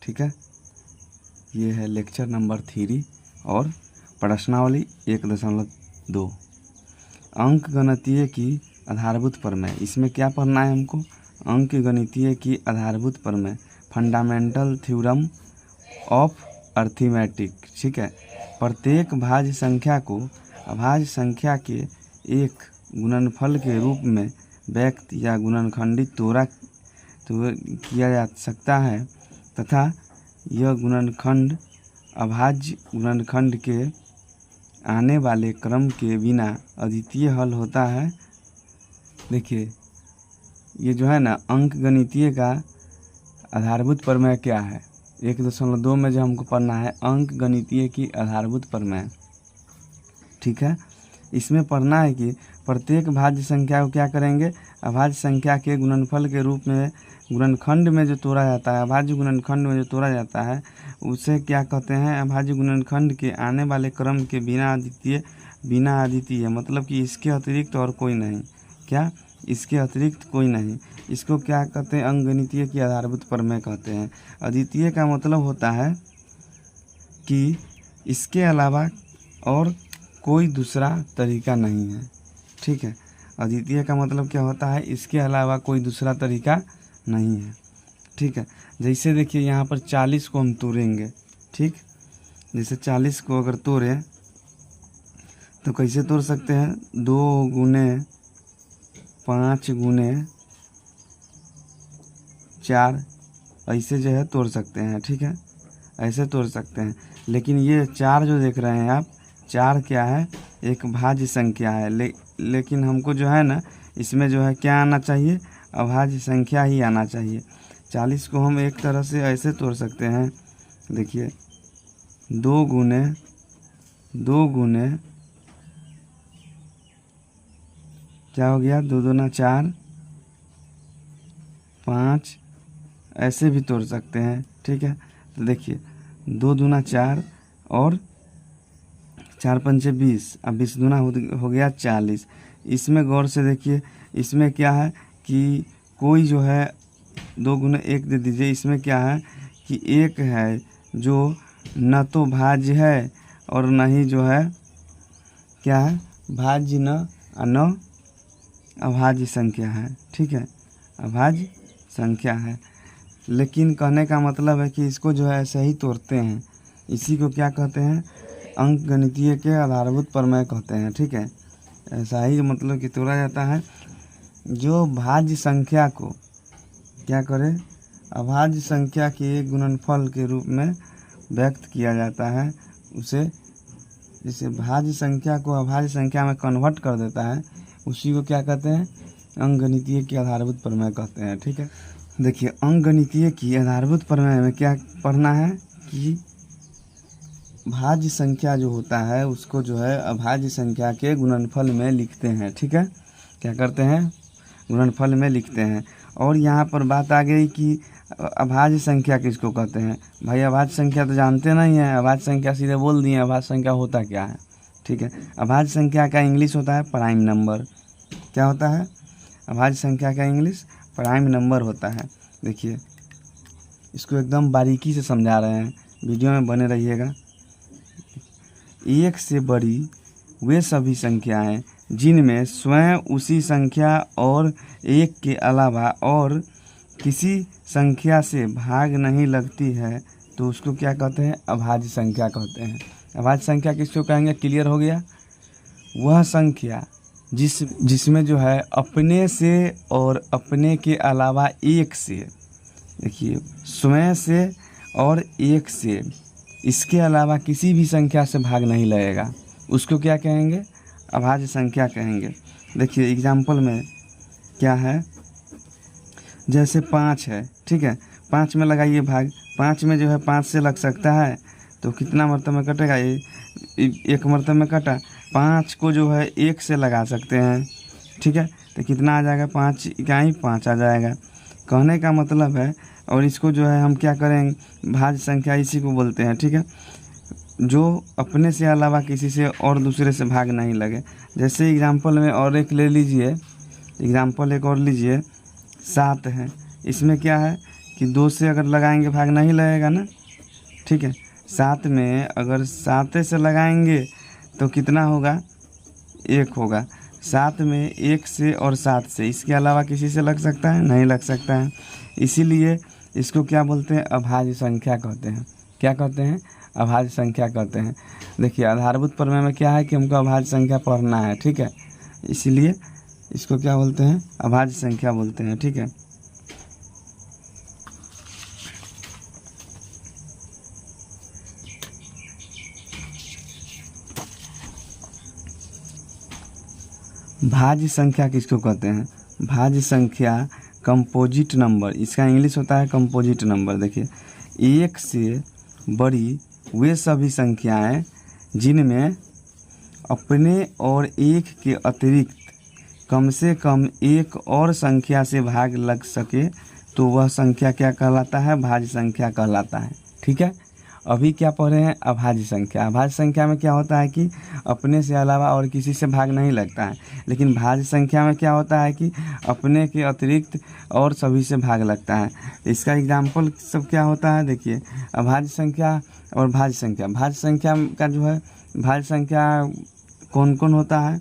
ठीक है, ये है लेक्चर नंबर 3 और प्रश्नावली 1.2 अंक गणितीय की आधारभूत प्रमेय। इसमें क्या पढ़ना है हमको? अंक गणितीय की आधारभूत प्रमेय, फंडामेंटल थ्योरम ऑफ अर्थमेटिक। ठीक है, प्रत्येक भाज्य संख्या को अभाज्य संख्या के एक गुणनफल के रूप में व्यक्त या गुणनखंडित किया जा सकता है तथा यह गुणनखंड अभाज्य गुणनखंड के आने वाले क्रम के बिना अद्वितीय हल होता है। देखिए, ये जो है ना अंक गणितीय का आधारभूत प्रमेय क्या है? 1.2 में जो हमको पढ़ना है अंक गणितीय की आधारभूत प्रमेय। ठीक है, इसमें पढ़ना है कि प्रत्येक भाज्य संख्या को क्या करेंगे? अभाज्य संख्या के गुणनफल के रूप में गुणनखंड में जो तोड़ा जाता है, अभाज्य गुणनखंड में जो तोड़ा जाता है उसे क्या कहते हैं? अभाज्य गुणनखंड के आने वाले क्रम के बिना अद्वितीय, मतलब कि इसके अतिरिक्त और कोई नहीं। क्या? इसके अतिरिक्त कोई नहीं। इसको क्या कहते हैं? अंक गणितीय की आधारभूत प्रमेय कहते हैं। अद्वितीय का मतलब होता है कि इसके अलावा और कोई दूसरा तरीका नहीं है। ठीक है, अद्वितीय का मतलब क्या होता है? इसके अलावा कोई दूसरा तरीका नहीं है। ठीक है, जैसे देखिए यहाँ पर 40 को हम तोड़ेंगे। ठीक, जैसे 40 को अगर तोड़ें तो कैसे तोड़ सकते हैं? 2 गुने 5 गुने 4 ऐसे जो है तोड़ सकते हैं। ठीक है, ऐसे तोड़ सकते हैं। लेकिन ये 4 जो देख रहे हैं आप, 4 क्या है? एक भाज्य संख्या है। लेकिन हमको जो है ना इसमें जो है क्या आना चाहिए? अभाज्य संख्या ही आना चाहिए। 40 को हम एक तरह से ऐसे तोड़ सकते हैं। देखिए 2 गुने क्या हो गया? 2 दूना 4, 5 ऐसे भी तोड़ सकते हैं। ठीक है, तो देखिए 2 दूना 4 और 4 पंचे 20, अब 20 दूना हो गया 40। इसमें गौर से देखिए, इसमें क्या है कि कोई जो है 2 गुने 1 दे दीजिए। इसमें क्या है कि एक है जो न तो भाज्य है और न ही जो है क्या है? भाज्य न अभाज्य संख्या है। ठीक है, अभाज्य संख्या है। लेकिन कहने का मतलब है कि इसको जो है ऐसे ही तोड़ते हैं। इसी को क्या कहते हैं? अंक गणितीय के आधारभूत प्रमेय कहते हैं। ठीक है, ऐसा ही मतलब कि तोड़ा जाता है। जो भाज्य संख्या को क्या करे? अभाज्य संख्या के एक गुणनफल के रूप में व्यक्त किया जाता है उसे, जैसे भाज्य संख्या को अभाज्य संख्या में कन्वर्ट कर देता है, उसी को क्या कहते हैं? अंक गणितीय की आधारभूत प्रमेय कहते हैं। ठीक है, देखिए अंक गणितीय की आधारभूत प्रमेय में क्या पढ़ना है कि भाज्य संख्या जो होता है उसको जो है अभाज्य संख्या के गुणनफल में लिखते हैं। ठीक है, क्या करते हैं? गुणनफल में लिखते हैं। और यहाँ पर बात आ गई कि अभाज्य संख्या किसको कहते हैं? भाई अभाज्य संख्या तो जानते नहीं है। अभाज्य संख्या सीधे बोल दिए। अभाज्य संख्या होता क्या है? ठीक है, अभाज्य संख्या का इंग्लिश होता है प्राइम नंबर। क्या होता है? अभाज्य संख्या का इंग्लिश प्राइम नंबर होता है। देखिए इसको एकदम बारीकी से समझा रहे हैं, वीडियो में बने रहिएगा। 1 से बड़ी वे सभी संख्याएं जिनमें स्वयं उसी संख्या और 1 के अलावा और किसी संख्या से भाग नहीं लगती है तो उसको क्या कहते हैं? अभाज्य संख्या कहते हैं। अभाज्य संख्या किसको कहेंगे? क्लियर हो गया? वह संख्या जिसमें जो है अपने से और अपने के अलावा 1 से, देखिए स्वयं से और 1 से, इसके अलावा किसी भी संख्या से भाग नहीं लगेगा, उसको क्या कहेंगे? अभाज्य संख्या कहेंगे। देखिए एग्जाम्पल में क्या है, जैसे 5 है। ठीक है, 5 में लगाइए भाग। 5 में जो है 5 से लग सकता है तो कितना मरतबा में कटेगा? ये 1 मरतबा में कटा। 5 को जो है 1 से लगा सकते हैं। ठीक है, तो कितना आ जाएगा? 5 इकाई 5 आ जाएगा। कहने का मतलब है, और इसको जो है हम क्या करेंगे? भाज्य संख्या इसी को बोलते हैं। ठीक है, जो अपने से अलावा किसी से और दूसरे से भाग नहीं लगे। जैसे एग्जाम्पल में और एक ले लीजिए, एग्जाम्पल एक और लीजिए, 7 है। इसमें क्या है कि 2 से अगर लगाएंगे भाग नहीं लगेगा ना, ठीक है। 7 में अगर 7 से लगाएंगे तो कितना होगा, 1 होगा। 7 में 1 से और 7 से, इसके अलावा किसी से लग सकता है, नहीं लग सकता है। इसीलिए इसको क्या बोलते हैं, अभाज्य संख्या कहते हैं। क्या कहते हैं, अभाज्य संख्या कहते हैं। देखिए आधारभूत प्रमेय में क्या है कि हमको अभाज्य संख्या पढ़ना है, ठीक है। इसीलिए इसको क्या बोलते हैं, अभाज्य संख्या बोलते हैं, ठीक है। भाज्य संख्या किसको कहते हैं, भाज्य संख्या कंपोजिट नंबर, इसका इंग्लिश होता है कंपोजिट नंबर। देखिए 1 से बड़ी वे सभी संख्याएं जिनमें अपने और 1 के अतिरिक्त कम से कम एक और संख्या से भाग लग सके तो वह संख्या क्या कहलाता है, भाज्य संख्या कहलाता है, ठीक है। अभी क्या पढ़ रहे हैं, अभाज्य संख्या। अभाज्य संख्या में क्या होता है कि अपने से अलावा और किसी से भाग नहीं लगता है, लेकिन भाज्य संख्या में क्या होता है कि अपने के अतिरिक्त और सभी से भाग लगता है। इसका एग्जाम्पल सब क्या होता है, देखिए अभाज्य संख्या और भाज्य संख्या। भाज्य संख्या का जो है, भाज्य संख्या कौन कौन होता है,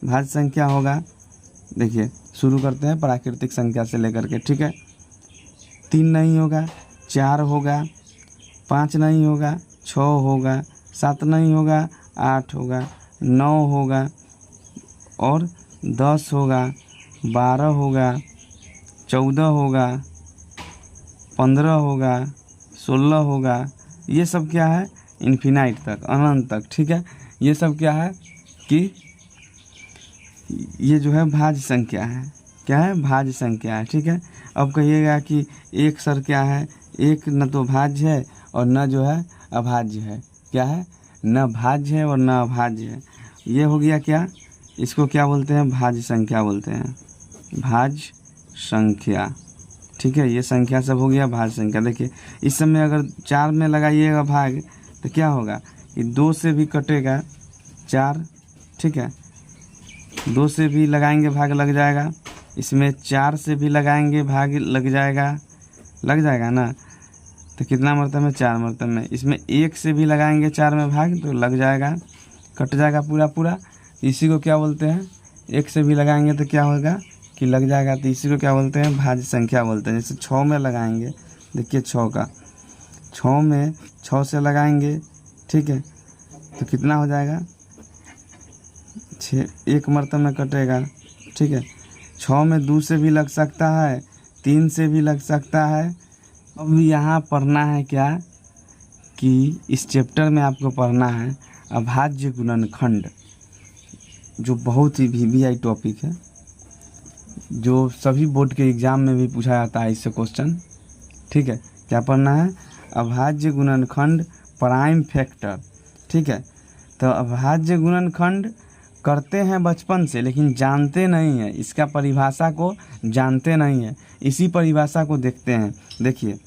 भाज्य संख्या होगा, देखिए शुरू करते हैं प्राकृतिक संख्या से लेकर के, ठीक है। 3 नहीं होगा, 4 होगा, 5 नहीं होगा, 6 होगा, 7 नहीं होगा, 8 होगा, 9 होगा और 10 होगा, 12 होगा, 14 होगा, 15 होगा, 16 होगा। ये सब क्या है, इन्फिनाइट तक, अनंत तक, ठीक है। ये सब क्या है कि ये जो है भाज्य संख्या है। क्या है, भाज्य संख्या है, ठीक है। अब कहिएगा कि एक सर क्या है, एक न तो भाज्य है और न जो है अभाज्य है। क्या है, न भाज्य है और न अभाज्य है। ये हो गया क्या, इसको क्या बोलते हैं, भाज्य संख्या बोलते हैं, भाज्य संख्या, ठीक है। ये संख्या सब हो गया भाज्य संख्या। देखिए इस समय अगर 4 में लगाइएगा भाग तो क्या होगा कि 2 से भी कटेगा 4, ठीक है। 2 से भी लगाएंगे भाग लग जाएगा, इसमें 4 से भी लगाएंगे भाग लग जाएगा, लग जाएगा ना। तो कितना मरतब में, 4 मरतब में। इसमें 1 से भी लगाएंगे 4 में भाग तो लग जाएगा, कट जाएगा पूरा पूरा। इसी को क्या बोलते हैं, 1 से भी लगाएंगे तो क्या होगा कि लग जाएगा, तो इसी को क्या बोलते हैं, भाज्य संख्या बोलते हैं। जैसे 6 में लगाएंगे, देखिए 6 का, 6 में 6 से लगाएंगे, ठीक है, तो कितना हो जाएगा, 6, 1 मरतब में कटेगा, ठीक है। 6 में 2 से भी लग सकता है, 3 से भी लग सकता है। अब यहाँ पढ़ना है क्या कि इस चैप्टर में आपको पढ़ना है अभाज्य गुणनखंड, जो बहुत ही वीवीआई टॉपिक है, जो सभी बोर्ड के एग्ज़ाम में भी पूछा जाता है इससे क्वेश्चन, ठीक है। क्या पढ़ना है, अभाज्य गुणनखंड प्राइम फैक्टर, ठीक है। तो अभाज्य गुणनखंड करते हैं बचपन से लेकिन जानते नहीं हैं, इसका परिभाषा को जानते नहीं हैं। इसी परिभाषा को देखते हैं। देखिए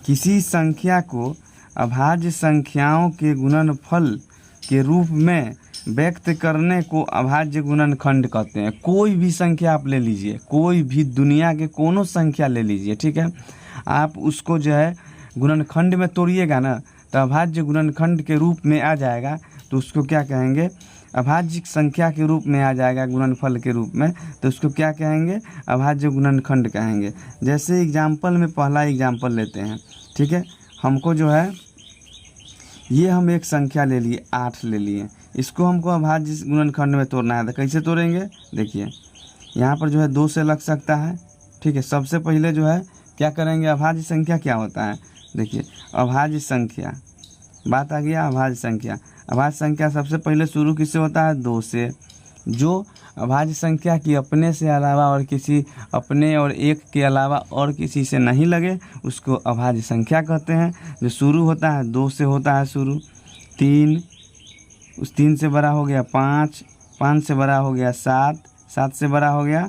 किसी संख्या को अभाज्य संख्याओं के गुणनफल के रूप में व्यक्त करने को अभाज्य गुणनखंड कहते हैं। कोई भी संख्या आप ले लीजिए, कोई भी दुनिया के कोनो संख्या ले लीजिए, ठीक है। आप उसको जो है गुणनखंड में तोड़िएगा ना तो अभाज्य गुणनखंड के रूप में आ जाएगा, तो उसको क्या कहेंगे, अभाज्य संख्या के रूप में आ जाएगा गुणनफल के रूप में, तो उसको क्या कहेंगे, अभाज्य गुणनखंड कहेंगे। जैसे एग्जाम्पल में पहला एग्जाम्पल लेते हैं, ठीक है। हमको जो है ये हम एक संख्या ले लिए, 8 ले लिए, इसको हमको अभाज्य गुणनखंड में तोड़ना है। तो कैसे तोड़ेंगे, देखिए यहाँ पर जो है 2 से लग सकता है, ठीक है। सबसे पहले जो है क्या करेंगे, अभाज्य संख्या क्या होता है, देखिए अभाज्य संख्या, बात आ गया अभाज्य संख्या। अभाज्य संख्या सबसे पहले शुरू किससे होता है, 2 से। जो अभाज्य संख्या की अपने से अलावा और किसी, अपने और 1 के अलावा और किसी से नहीं लगे उसको अभाज्य संख्या कहते हैं। जो शुरू होता है 2 से होता है शुरू, 3, उस 3 से बड़ा हो गया 5, 5 से बड़ा हो गया 7, 7 से बड़ा हो गया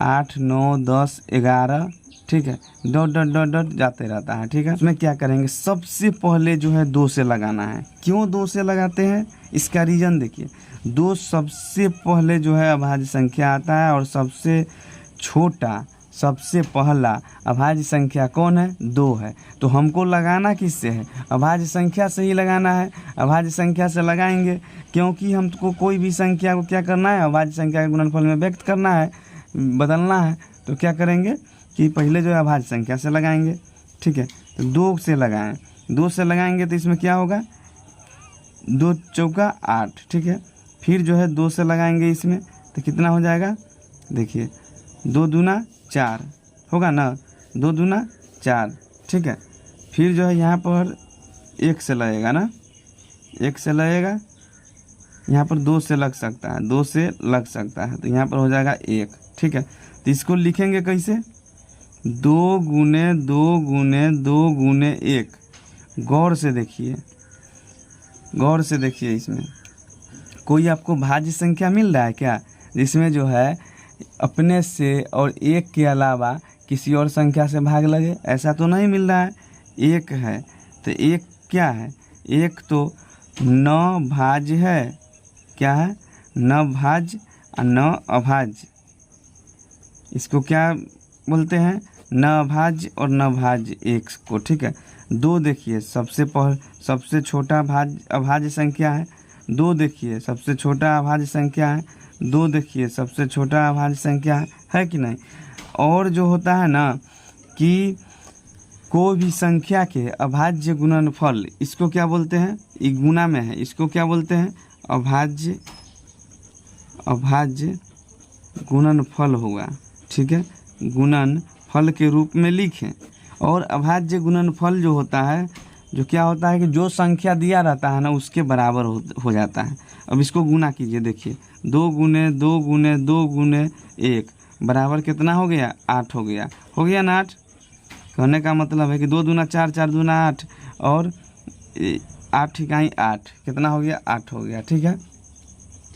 8, 9, 10, 11, ठीक है। डॉट डॉट डॉट डॉट जाते रहता है, ठीक है। उसमें क्या करेंगे, सबसे पहले जो है 2 से लगाना है। क्यों 2 से लगाते हैं, इसका रीज़न देखिए। 2 सबसे पहले जो है अभाज्य संख्या आता है और सबसे छोटा सबसे पहला अभाज्य संख्या कौन है? 2 है। तो हमको लगाना किससे है? अभाज्य संख्या से ही लगाना है। अभाज्य संख्या से लगाएंगे क्योंकि हमको कोई भी संख्या को क्या करना है? अभाज्य संख्या के गुणनफल में व्यक्त करना है, बदलना है। तो क्या करेंगे कि पहले जो है अभाज्य संख्या से लगाएंगे, ठीक है। तो 2 से लगाएं, 2 से लगाएंगे तो इसमें क्या होगा? 2 चौका 8, ठीक है। फिर जो है 2 से लगाएंगे इसमें तो कितना हो जाएगा? देखिए 2 दूना 4 होगा ना, 2 दूना 4, ठीक है। फिर जो है यहाँ पर 1 से लगेगा ना, 1 से लगेगा, यहाँ पर 2 से लग सकता है, 2 से लग सकता है, तो यहाँ पर हो जाएगा 1, ठीक है। तो इसको लिखेंगे कैसे? 2 गुने 2 गुने 2 गुने 1। गौर से देखिए, गौर से देखिए, इसमें कोई आपको भाज्य संख्या मिल रहा है क्या जिसमें जो है अपने से और 1 के अलावा किसी और संख्या से भाग लगे? ऐसा तो नहीं मिल रहा है। 1 है तो 1 क्या है? 1 तो न भाज्य है, क्या है? न भाज्य और न अभाज्य। इसको क्या बोलते हैं? न अभाज्य और न भाज्य 1 को, ठीक है। 2 देखिए सबसे छोटा अभाज्य संख्या है। 2 देखिए सबसे छोटा अभाज्य संख्या है। 2 देखिए सबसे छोटा अभाज्य संख्या है कि नहीं? और जो होता है ना कि कोई भी संख्या के अभाज्य गुणनफल, इसको क्या बोलते हैं? ये गुणा में है, इसको क्या बोलते हैं? अभाज्य गुणनफल होगा, ठीक है। गुणनफल के रूप में लिखें। और अभाज्य गुणनफल जो होता है, जो क्या होता है कि जो संख्या दिया रहता है ना उसके बराबर हो जाता है। अब इसको गुना कीजिए, देखिए 2 गुने 2 गुने 2 गुने 1 बराबर कितना हो गया? 8 हो गया। हो गया ना 8? कहने का मतलब है कि 2 दूना 4, 4 दूना 8 और 8 इकाई 8, कितना हो गया? 8 हो गया, ठीक है।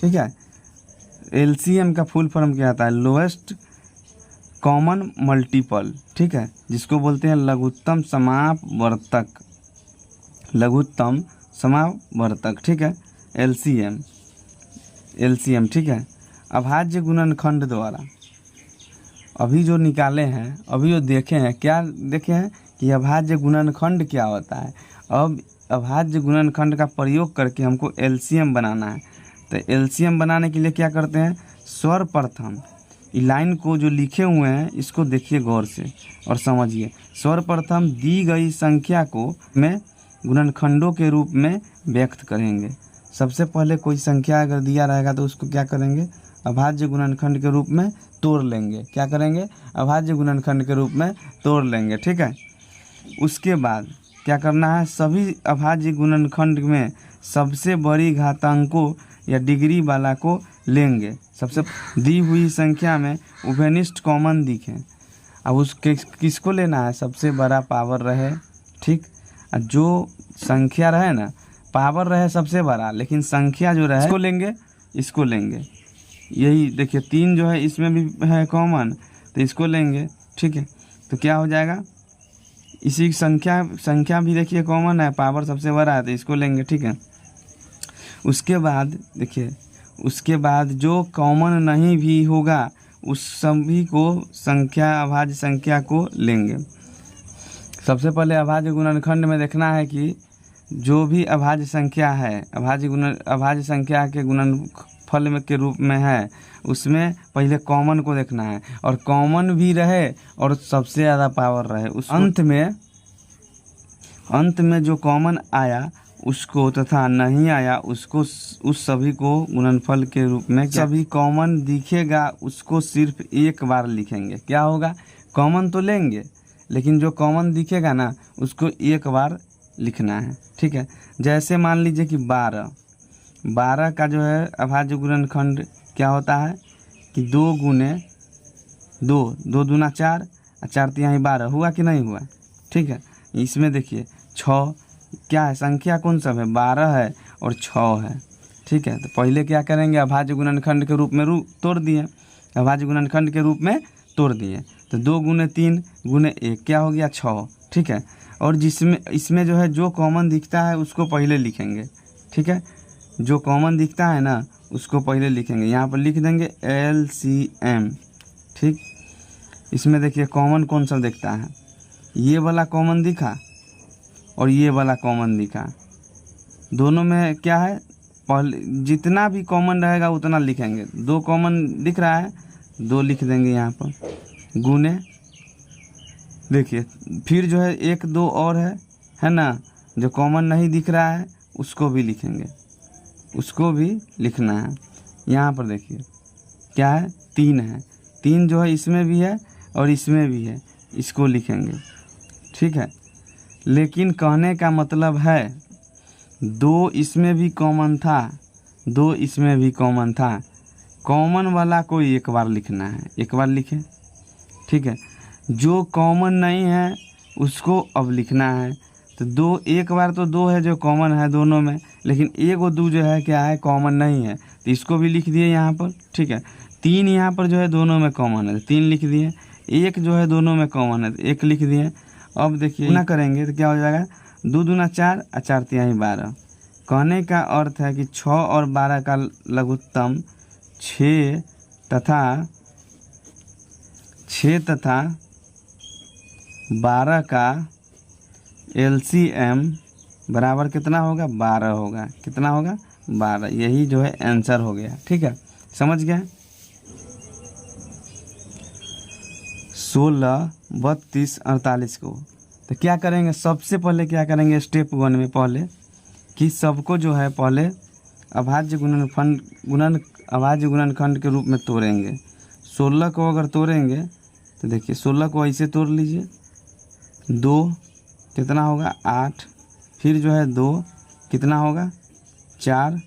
ठीक है। एलसीएम का फुल फॉर्म क्या आता है? लोएस्ट कॉमन मल्टीपल, ठीक है, जिसको बोलते हैं लघुत्तम समापवर्तक, लघुत्तम समापवर्तक, ठीक है। एलसीएम, ठीक है। अभाज्य गुणनखंड द्वारा अभी जो निकाले हैं, अभी जो देखे हैं, क्या देखे हैं कि अभाज्य गुणनखंड क्या होता है। अब अभाज्य गुणनखंड का प्रयोग करके हमको एलसीएम बनाना है। तो एलसीएम बनाने के लिए क्या करते हैं? सर्वप्रथम लाइन को जो लिखे हुए हैं इसको देखिए गौर से और समझिए। सर्वप्रथम दी गई संख्या को में गुणनखंडों के रूप में व्यक्त करेंगे। सबसे पहले कोई संख्या अगर दिया रहेगा तो उसको क्या करेंगे? अभाज्य गुणनखंड के रूप में तोड़ लेंगे। क्या करेंगे? अभाज्य गुणनखंड के रूप में तोड़ लेंगे, ठीक है। उसके बाद क्या करना है? सभी अभाज्य गुणनखंड में सबसे बड़ी घातांकों या डिग्री वाला को लेंगे। सबसे दी हुई संख्या में उभयनिष्ठ कॉमन दिखें। अब उसके किसको लेना है? सबसे बड़ा पावर रहे, ठीक। और जो संख्या रहे ना, पावर रहे सबसे बड़ा, लेकिन संख्या जो रहे इसको लेंगे, इसको लेंगे। यही देखिए 3 जो है इसमें भी है कॉमन, तो इसको लेंगे, ठीक है। तो क्या हो जाएगा? इसी संख्या भी देखिए कॉमन है, पावर सबसे बड़ा है, तो इसको लेंगे, ठीक है। उसके बाद देखिए, उसके बाद जो कॉमन नहीं भी होगा उस सभी को अभाज्य संख्या को लेंगे। सबसे पहले अभाज्य गुणनखंड में देखना है कि जो भी अभाज्य संख्या है, अभाज्य संख्या के गुणनफल में के रूप में है, उसमें पहले कॉमन को देखना है। और कॉमन भी रहे और सबसे ज़्यादा पावर रहे। उस अंत में जो कॉमन आया उसको तथा नहीं आया उसको, उस सभी को गुणनफल के रूप में, सभी कॉमन दिखेगा उसको सिर्फ एक बार लिखेंगे। क्या होगा? कॉमन तो लेंगे लेकिन जो कॉमन दिखेगा ना उसको एक बार लिखना है, ठीक है। जैसे मान लीजिए कि 12 का जो है अभाज्य गुणनखंड क्या होता है कि 2 गुने 2, 2 दूना 4 और 4 तिहाई 12 हुआ कि नहीं हुआ, ठीक है। इसमें देखिए 6 क्या है? संख्या कौन सा है? 12 है और 6 है, ठीक है। तो पहले क्या करेंगे? अभाज्य गुणनखंड के रूप में तोड़ दिए, अभाज्य गुणनखंड के रूप में तोड़ दिए। तो 2 गुने 3 गुने 1 क्या हो गया? 6, ठीक है। और इसमें जो है जो कॉमन दिखता है उसको पहले लिखेंगे, ठीक है। जो कॉमन दिखता है ना उसको पहले लिखेंगे। यहाँ पर लिख देंगे LCM, ठीक। इसमें देखिए कॉमन कौन सा दिखता है, ये वाला कॉमन दिखा और ये वाला कॉमन दिखा। दोनों में क्या है, पहले जितना भी कॉमन रहेगा उतना लिखेंगे। 2 कॉमन दिख रहा है, 2 लिख देंगे यहाँ पर, गुने देखिए। फिर जो है 1 2 और है ना, जो कॉमन नहीं दिख रहा है उसको भी लिखेंगे, उसको भी लिखना है। यहाँ पर देखिए क्या है, 3 है, 3 जो है इसमें भी है और इसमें भी है, इसको लिखेंगे, ठीक है। लेकिन कहने का मतलब है 2 इसमें भी कॉमन था, 2 इसमें भी कॉमन था, कॉमन वाला को एक बार लिखना है, एक बार लिखें, ठीक है। जो कॉमन नहीं है उसको अब लिखना है। तो 2 एक बार तो 2 है जो कॉमन है दोनों में, लेकिन 1 और 2 जो है क्या है, कॉमन नहीं है, तो इसको भी लिख दिए यहाँ पर, ठीक है। 3 यहाँ पर जो है दोनों में कॉमन है, 3 लिख दिए। 1 जो है दोनों में कॉमन है, तो 1 लिख दिए। अब देखिए गुना करेंगे तो क्या हो जाएगा, 2 दूना 4 और 4 तिहाई 12। कहने का अर्थ है कि 6 और 12 का लघुत्तम 6 तथा 12 का LCM बराबर कितना होगा, 12 होगा। कितना होगा, 12। यही जो है आंसर हो गया, ठीक है, समझ गए। 16 32 48 को तो क्या करेंगे, सबसे पहले क्या करेंगे स्टेप 1 में, पहले कि सबको जो है पहले अभाज्य गुणनखंड के रूप में तोड़ेंगे। 16 को अगर तोड़ेंगे तो देखिए 16 को ऐसे तोड़ लीजिए, 2 कितना होगा 8, फिर जो है 2 कितना होगा 4,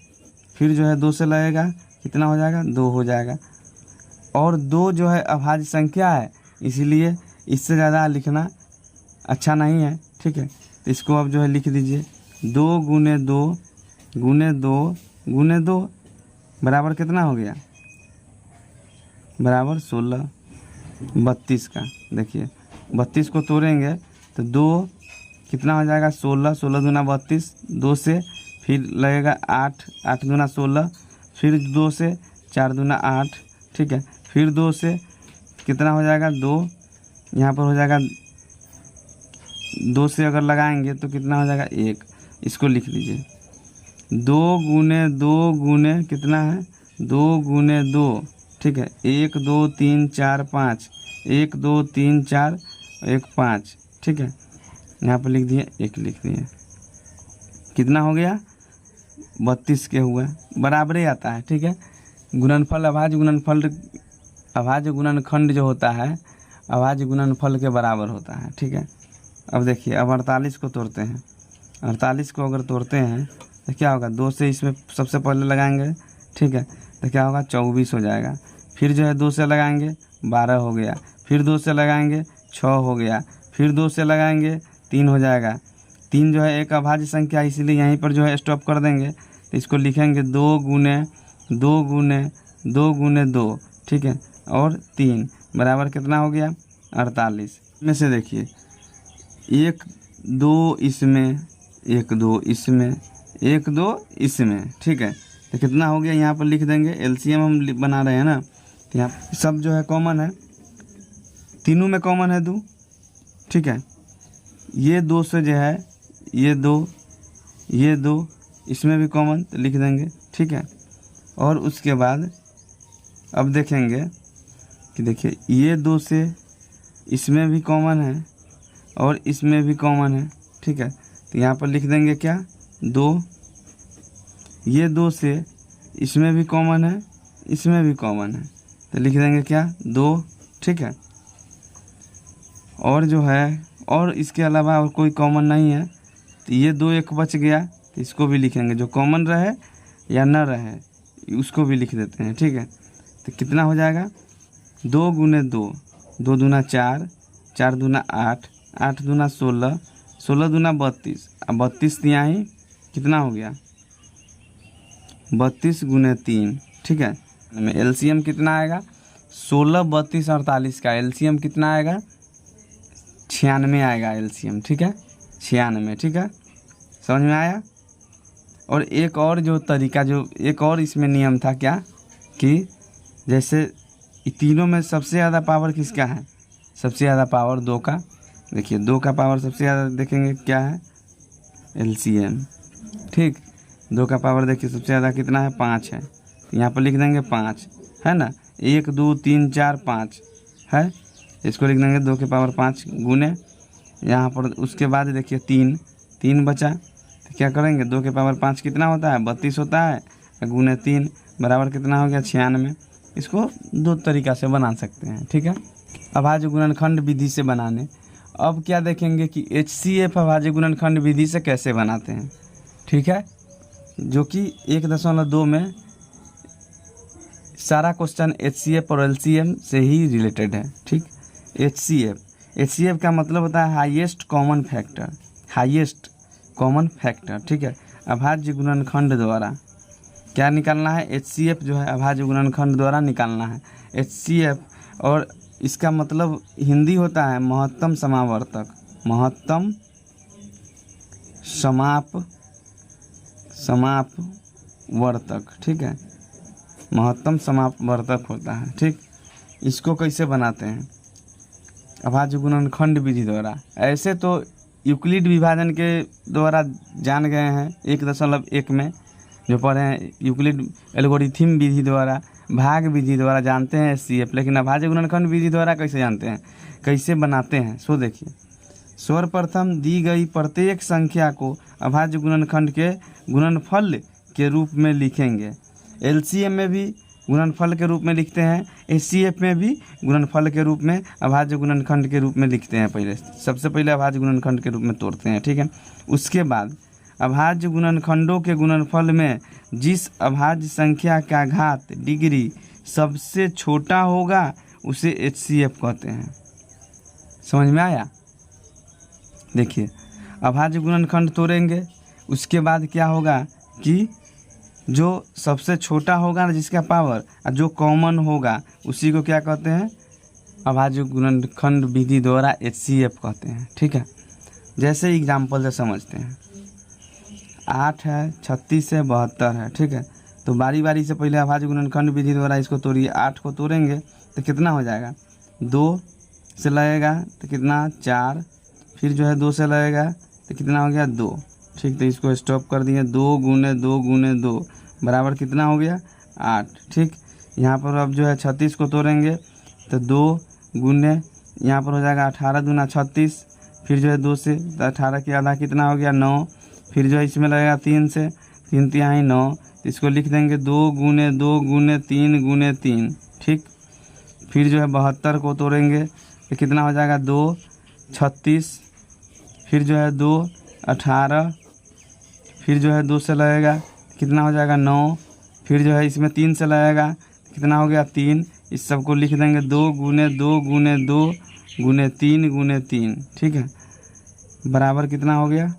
फिर जो है 2 से लगेगा कितना हो जाएगा, 2 हो जाएगा। और 2 जो है अभाज्य संख्या है, इसीलिए इससे ज़्यादा लिखना अच्छा नहीं है, ठीक है। तो इसको अब जो है लिख दीजिए, 2 गुने 2 गुने 2 गुने 2 बराबर कितना हो गया, बराबर 16। 32 का देखिए 32 को तोड़ेंगे तो 2 कितना हो जाएगा 16, 16 दूना 32, 2 से फिर लगेगा 8, 8 दूना 16, फिर 2 से 4 दूना 8, ठीक है। फिर 2 से कितना हो जाएगा 2, यहाँ पर हो जाएगा 2 से अगर लगाएंगे तो कितना हो जाएगा 1, इसको लिख लीजिए। 2 गुने 2 गुने कितना है, 2 गुने 2, ठीक है। 1 2 3 4 5, 1 2 3 4 1 5, ठीक है। यहाँ पर लिख दिए, 1 लिख दिए, कितना हो गया 32 के हुआ, बराबर ही आता है, ठीक है। गुणनफल अभाज्य गुणनखंड जो होता है अभाज्य गुणनफल के बराबर होता है, ठीक है। अब देखिए अब 48 को तोड़ते हैं। 48 को अगर तोड़ते हैं तो क्या होगा, 2 से इसमें सबसे पहले लगाएंगे, ठीक है, तो क्या होगा 24 हो जाएगा। फिर जो है 2 से लगाएंगे 12 हो गया, फिर 2 से लगाएंगे 6 हो गया, फिर 2 से लगाएंगे 3 हो जाएगा। 3 जो है एक अभाज्य संख्या, इसीलिए यहीं पर जो है स्टॉप कर देंगे। तो इसको लिखेंगे 2 गुने 2 गुने 2 गुने 2, ठीक है, और 3 बराबर कितना हो गया 48। में से देखिए 1 2 इसमें, 1 2 इसमें, 1 2 इसमें, ठीक है। तो कितना हो गया, यहाँ पर लिख देंगे, LCM हम बना रहे हैं ना, तो यहाँ सब जो है कॉमन है, तीनों में कॉमन है 2, ठीक है। ये 2 से जो है ये 2 इसमें भी कॉमन, तो लिख देंगे, ठीक है। और उसके बाद अब देखेंगे कि देखिए ये 2 से इसमें भी कॉमन है और इसमें भी कॉमन है, ठीक है। तो यहाँ पर लिख देंगे क्या 2, ये 2 से इसमें भी कॉमन है, इसमें भी कॉमन है, तो लिख देंगे क्या 2, ठीक है। और जो है और इसके अलावा और कोई कॉमन नहीं है, तो ये 2 एक बच गया, तो इसको भी लिखेंगे, जो कॉमन रहे या न रहे उसको भी लिख देते हैं, ठीक है। तो कितना हो जाएगा 2 गुने 2, 2 दूना 4, 4 दूना 8, 8 दूना 16, 16 दूना 32, अब 32 तिहाई कितना हो गया 32 गुने 3, ठीक है। LCM कितना आएगा 16 32 48 का LCM कितना आएगा 96 आएगा LCM, ठीक है, 96, ठीक है, समझ में आया। और एक और जो तरीका, जो एक और इसमें नियम था क्या, कि जैसे तीनों में सबसे ज़्यादा पावर किसका है, सबसे ज़्यादा पावर 2 का, देखिए 2 का पावर सबसे ज़्यादा देखेंगे क्या है, LCM। ठीक, 2 का पावर देखिए सबसे ज़्यादा कितना है, 5 है। यहाँ पर लिख देंगे 5, है ना, 1 2 3 4 5 है, इसको लिख देंगे 2 के पावर 5 गुने यहाँ पर। उसके बाद देखिए 3 बचा, तो क्या करेंगे, 2 के पावर 5 कितना होता है, 32 होता है, गुने 3 बराबर कितना हो गया, 96। इसको 2 तरीक़ा से बना सकते हैं। ठीक है, अभाज्य गुणनखंड विधि से बनाने। अब क्या देखेंगे कि HCF अभाज्य गुणनखंड विधि से कैसे बनाते हैं। ठीक है, जो कि 1.2 में सारा क्वेश्चन HCF और LCM से ही रिलेटेड है। ठीक, HCF का मतलब होता है highest common factor, highest common factor. ठीक है, अभाज्य गुणनखंड द्वारा क्या निकालना है, HCF जो है अभाज्य गुणनखंड द्वारा निकालना है HCF। और इसका मतलब हिंदी होता है महत्तम समावर्तक, महत्तम समापवर्तक। ठीक है, महत्तम समापवर्तक होता है। ठीक, इसको कैसे बनाते हैं, अभाज्य गुणनखंड विधि द्वारा। ऐसे तो यूक्लिड विभाजन के द्वारा जान गए हैं 1.1 में जो पढ़े हैं, यूक्लिड एल्गोरिथम विधि द्वारा, भाग विधि द्वारा जानते हैं HCF। लेकिन अभाज्य गुणनखंड विधि द्वारा कैसे जानते हैं, कैसे बनाते हैं, सो देखिए। सर्वप्रथम दी गई प्रत्येक संख्या को अभाज्य गुणनखंड के गुणनफल के रूप में लिखेंगे। LCM में भी गुणनफल के रूप में लिखते हैं, HCF में भी गुणनफल के रूप में, अभाज्य गुणनखंड के रूप में लिखते हैं। सबसे पहले अभाज्य गुणनखंड के रूप में तोड़ते हैं। ठीक है, उसके बाद अभाज्य गुणनखंडों के गुणनफल में जिस अभाज्य संख्या का घात डिग्री सबसे छोटा होगा उसे HCF कहते हैं। समझ में आया। देखिए, अभाज्य गुणनखंड तोड़ेंगे, उसके बाद क्या होगा कि जो सबसे छोटा होगा ना जिसका पावर, और जो कॉमन होगा उसी को क्या कहते हैं, अभाज्य गुणनखंड विधि द्वारा HCF कहते हैं। ठीक है, जैसे एग्जाम्पल से समझते हैं। 8 है, 36 है, 72 है। ठीक है, तो बारी बारी से पहले अभाज्य गुणनखंड विधि द्वारा इसको तोड़िए। 8 को तोड़ेंगे तो कितना हो जाएगा, 2 से लगेगा तो कितना, 4, फिर जो है 2 से लगेगा तो कितना हो गया, 2। ठीक, तो इसको स्टॉप कर दिए। 2 गुने 2 गुने 2 बराबर कितना हो गया, 8। ठीक, यहाँ पर अब जो है 36 को तोड़ेंगे तो 2 गुने यहाँ पर हो जाएगा 18 दूना 36, फिर जो है 2 से, तो 18 के आधा कितना हो गया, 9। फिर जो है इसमें लगेगा 3 से, 3 तिहाई 9, इसको लिख देंगे 2 गुने 2 गुने 3 गुने 3। ठीक, फिर जो है 72 को तोड़ेंगे तो कितना हो जाएगा, 2 36, फिर जो है 2 18, फिर जो है 2 से लगेगा कितना हो जाएगा, 9, फिर जो है इसमें 3 से लगेगा कितना हो गया, 3। इस सब को लिख देंगे 2 गुने 2 गुने 2 गुने 3 गुने 3। ठीक है, बराबर कितना हो गया,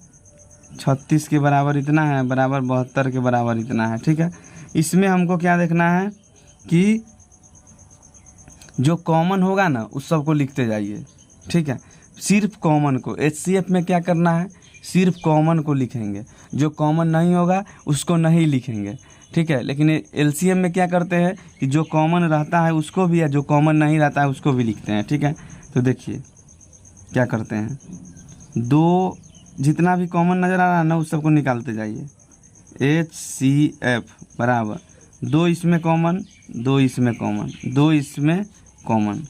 36 के बराबर इतना है, बराबर 72 के बराबर इतना है। ठीक है, इसमें हमको क्या देखना है कि जो कॉमन होगा ना उस सब को लिखते जाइए। ठीक है, सिर्फ कॉमन को, HCF में क्या करना है, सिर्फ कॉमन को लिखेंगे, जो कॉमन नहीं होगा उसको नहीं लिखेंगे। ठीक है, लेकिन LCM में क्या करते हैं कि जो कॉमन रहता है उसको भी, या जो कॉमन नहीं रहता है उसको भी लिखते हैं। ठीक है, तो देखिए क्या करते हैं, 2 जितना भी कॉमन नज़र आ रहा है ना उस सबको निकालते जाइए। HCF बराबर 2 इसमें कॉमन, 2 इसमें कॉमन, 2 इसमें कॉमन।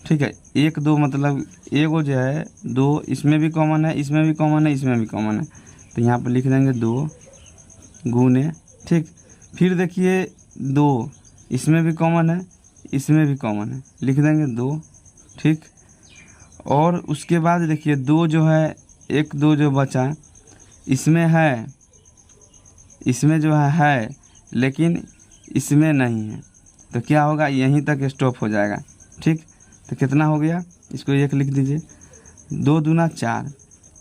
ठीक है, 1 2 मतलब एगो जो है 2 इसमें भी कॉमन है, इसमें भी कॉमन है, इसमें भी कॉमन है, तो यहाँ पर लिख देंगे 2 गुने। ठीक, फिर देखिए 2 इसमें भी कॉमन है, इसमें भी कॉमन है, लिख देंगे 2। ठीक, और उसके बाद देखिए 2 जो है 1 2 जो बचा इसमें है, इसमें जो है लेकिन इसमें नहीं है, तो क्या होगा, यहीं तक स्टॉप हो जाएगा। ठीक, तो कितना हो गया, इसको 1 लिख दीजिए। 2 दूना 4,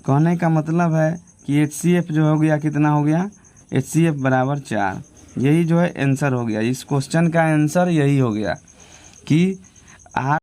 कहने का मतलब है कि HCF जो हो गया कितना हो गया, HCF बराबर 4। यही जो है आंसर हो गया, इस क्वेश्चन का आंसर यही हो गया कि